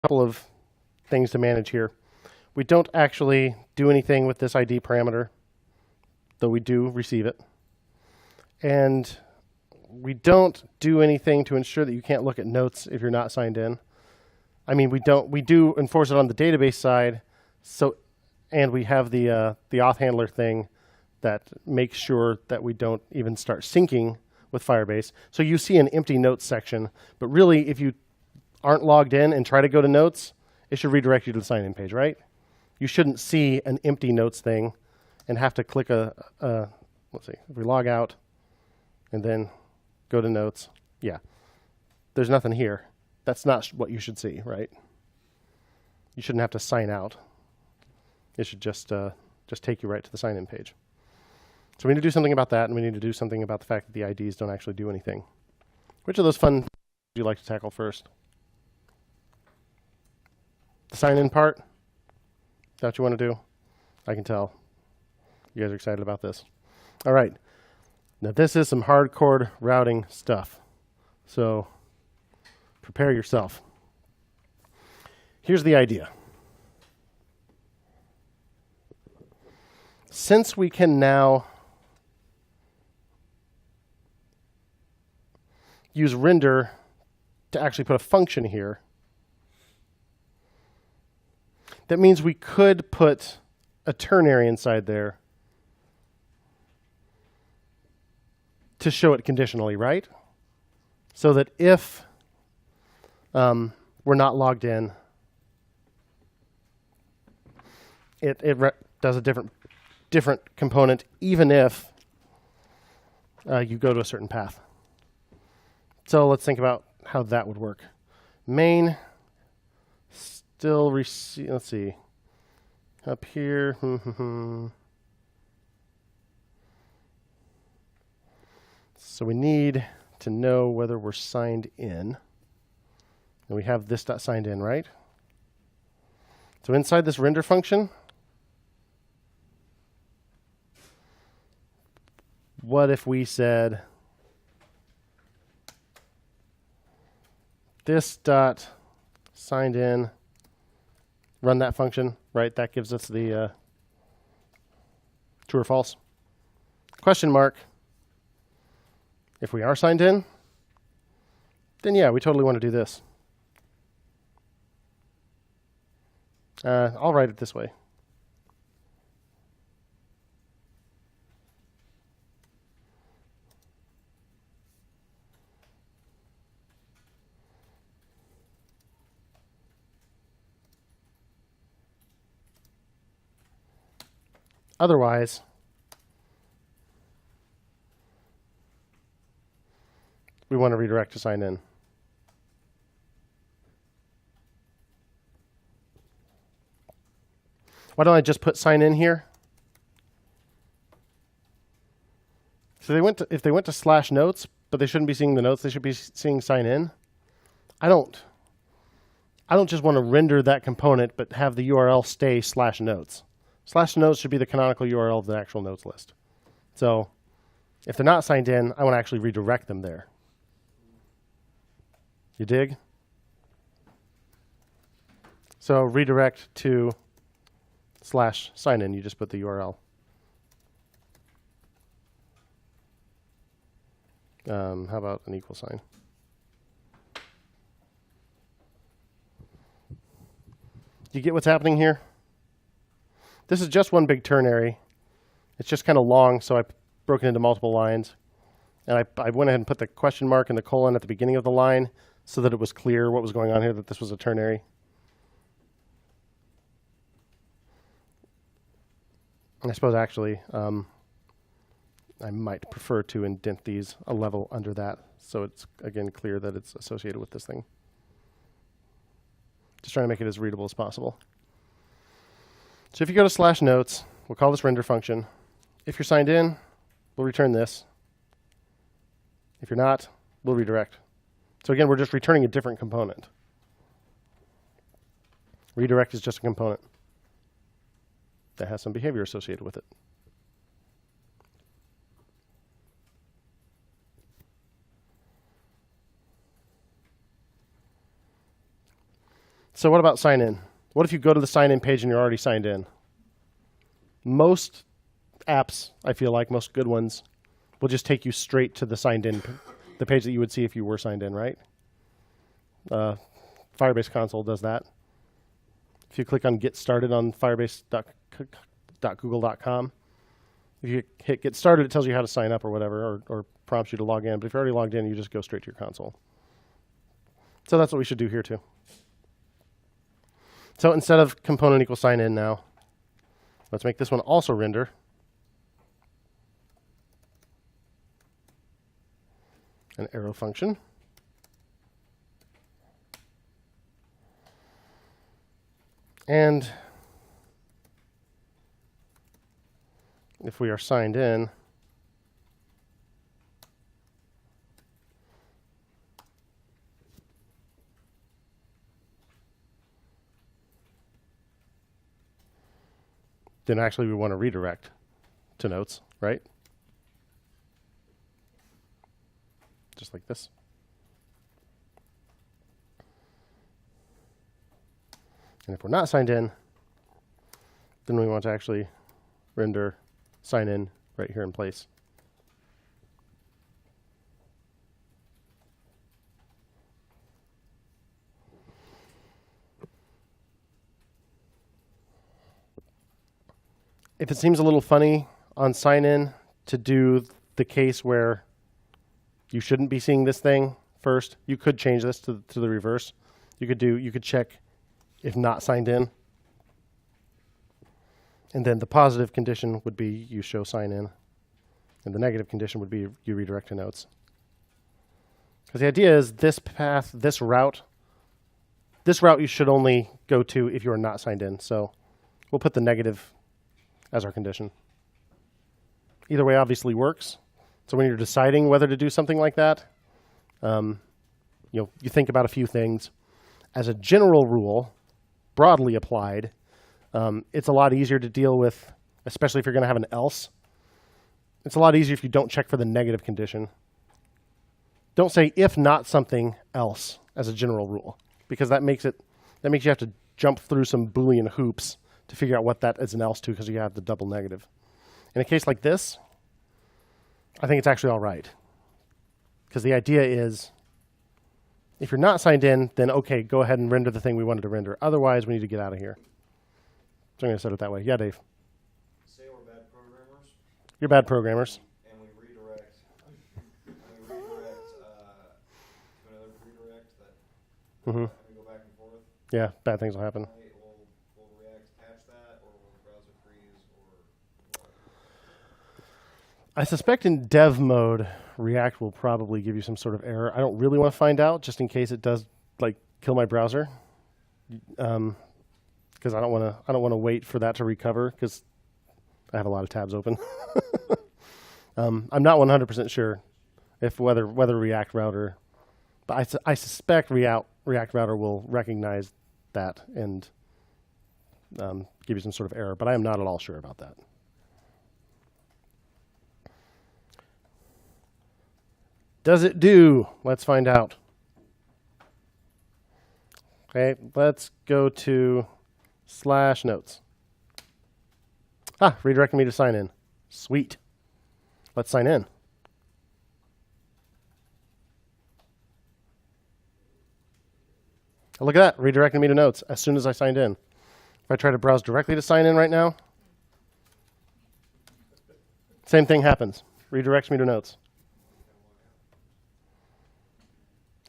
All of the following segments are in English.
couple of things to manage here. We don't actually do anything with this ID parameter, though we do receive it. And we don't do anything to ensure that you can't look at notes if you're not signed in. I mean, we do enforce it on the database side, and we have the auth handler thing that makes sure that we don't even start syncing with Firebase. So you see an empty notes section, but really, if you aren't logged in and try to go to notes, it should redirect you to the sign-in page, right? You shouldn't see an empty notes thing and have to click let's see, if we log out and then go to notes, yeah, there's nothing here. That's not what you should see, right? You shouldn't have to sign out. It should just take you right to the sign-in page. So we need to do something about that, and we need to do something about the fact that the IDs don't actually do anything. Which of those fun would you like to tackle first? The sign-in part? Is that what you want to do? I can tell. You guys are excited about this. All right. Now this is some hardcore routing stuff. So prepare yourself. Here's the idea. Since we can now use render to actually put a function here, that means we could put a ternary inside there to show it conditionally, right? So that if we're not logged in, it does a different component, even if you go to a certain path. So let's think about how that would work. Main still receive, let's see, up here. So we need to know whether we're signed in. And we have this dot signed in, right? So inside this render function, what if we said this dot signed in, run that function, right? That gives us the true or false. Question mark. If we are signed in, then yeah, we totally want to do this. I'll write it this way. Otherwise, we want to redirect to sign in. Why don't I just put sign in here? So if they went to slash notes, but they shouldn't be seeing the notes, they should be seeing sign in. I don't just want to render that component, but have the URL stay slash notes. Slash notes should be the canonical URL of the actual notes list. So if they're not signed in, I want to actually redirect them there. You dig? So redirect to slash sign in. You just put the URL. How about an equal sign? Do you get what's happening here? This is just one big ternary. It's just kind of long, so I broke it into multiple lines. And I went ahead and put the question mark and the colon at the beginning of the line so that it was clear what was going on here, that this was a ternary. And I suppose actually I might prefer to indent these a level under that so it's, again, clear that it's associated with this thing. Just trying to make it as readable as possible. So if you go to slash notes, we'll call this render function. If you're signed in, we'll return this. If you're not, we'll redirect. So again, we're just returning a different component. Redirect is just a component that has some behavior associated with it. So what about sign in? What if you go to the sign in page and you're already signed in? Most apps, I feel like, most good ones, will just take you straight to the signed in, the page that you would see if you were signed in, right? Firebase console does that. If you click on get started on firebase.google.com, if you hit get started, it tells you how to sign up or whatever, or prompts you to log in. But if you're already logged in, you just go straight to your console. So that's what we should do here too. So instead of component equals sign in now, let's make this one also render. An arrow function. And if we are signed in, then actually we want to redirect to notes, right? Just like this. And if we're not signed in, then we want to actually render sign in right here in place. If it seems a little funny on sign in to do the case where you shouldn't be seeing this thing first, you could change this to the reverse. You could check if not signed in. And then the positive condition would be you show sign in. And the negative condition would be you redirect to notes. Because the idea is this path, this route you should only go to if you are not signed in. So we'll put the negative as our condition. Either way obviously works. So when you're deciding whether to do something like that, you think about a few things. As a general rule, broadly applied, it's a lot easier to deal with, especially if you're going to have an else. It's a lot easier if you don't check for the negative condition. Don't say if not something else as a general rule, because that makes you have to jump through some Boolean hoops to figure out what that is an else to, because you have the double negative. In a case like this, I think it's actually all right. Because the idea is, if you're not signed in, then okay, go ahead and render the thing we wanted to render. Otherwise, we need to get out of here. So I'm going to set it that way. Yeah, Dave? Say we're bad programmers. You're bad programmers. And we redirect to another redirect that and we go back and forth. Yeah, bad things will happen. Will React catch that, or will the browser freeze, or what? I suspect in dev mode, React will probably give you some sort of error. I don't really want to find out, just in case it does kill my browser. Because I don't want to wait for that to recover, because I have a lot of tabs open. I'm not 100% sure if whether React Router, but I suspect React Router will recognize that and give you some sort of error, but I am not at all sure about that. Does it do? Let's find out. Okay, let's go to /notes. Redirecting me to sign in. Sweet. Let's sign in. Oh, look at that, redirecting me to notes as soon as I signed in. If I try to browse directly to sign in right now, same thing happens. Redirects me to notes.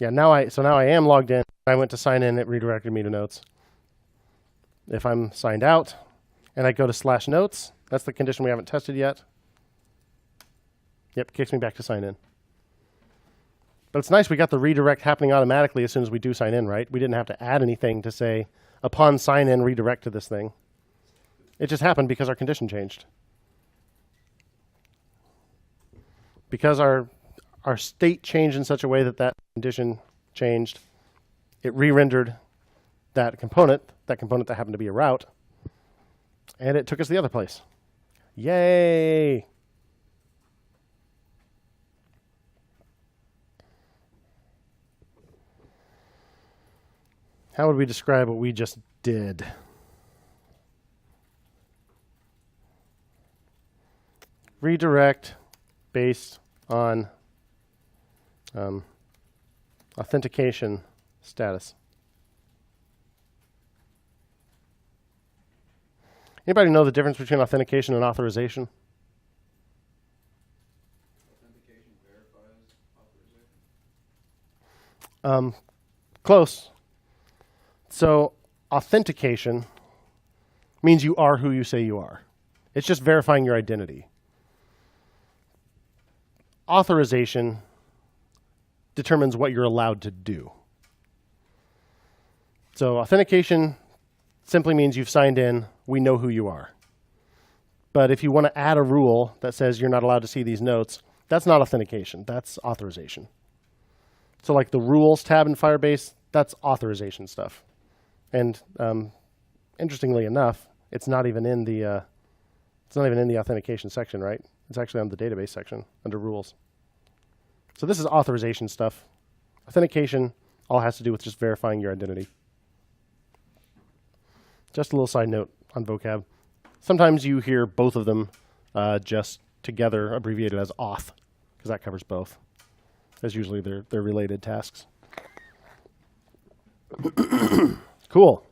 Yeah, now I am logged in. I went to sign in, it redirected me to notes. If I'm signed out and I go to /notes, that's the condition we haven't tested yet. Yep, kicks me back to sign in. But it's nice we got the redirect happening automatically as soon as we do sign in, right? We didn't have to add anything to say, upon sign in, redirect to this thing. It just happened because our condition changed. Because our state changed in such a way that that condition changed, it re-rendered that component that happened to be a route, and it took us the other place. Yay! How would we describe what we just did? Redirect based on authentication status. Anybody know the difference between authentication and authorization? Authentication verifies authorization. Close. So authentication means you are who you say you are. It's just verifying your identity. Authorization determines what you're allowed to do. So authentication simply means you've signed in, we know who you are. But if you want to add a rule that says you're not allowed to see these notes, that's not authentication, that's authorization. So like the rules tab in Firebase, that's authorization stuff. And interestingly enough, it's not even in the authentication section, right? It's actually on the database section under rules. So this is authorization stuff. Authentication all has to do with just verifying your identity. Just a little side note on vocab. Sometimes you hear both of them just together abbreviated as auth, because that covers both. As usually they're related tasks. Cool.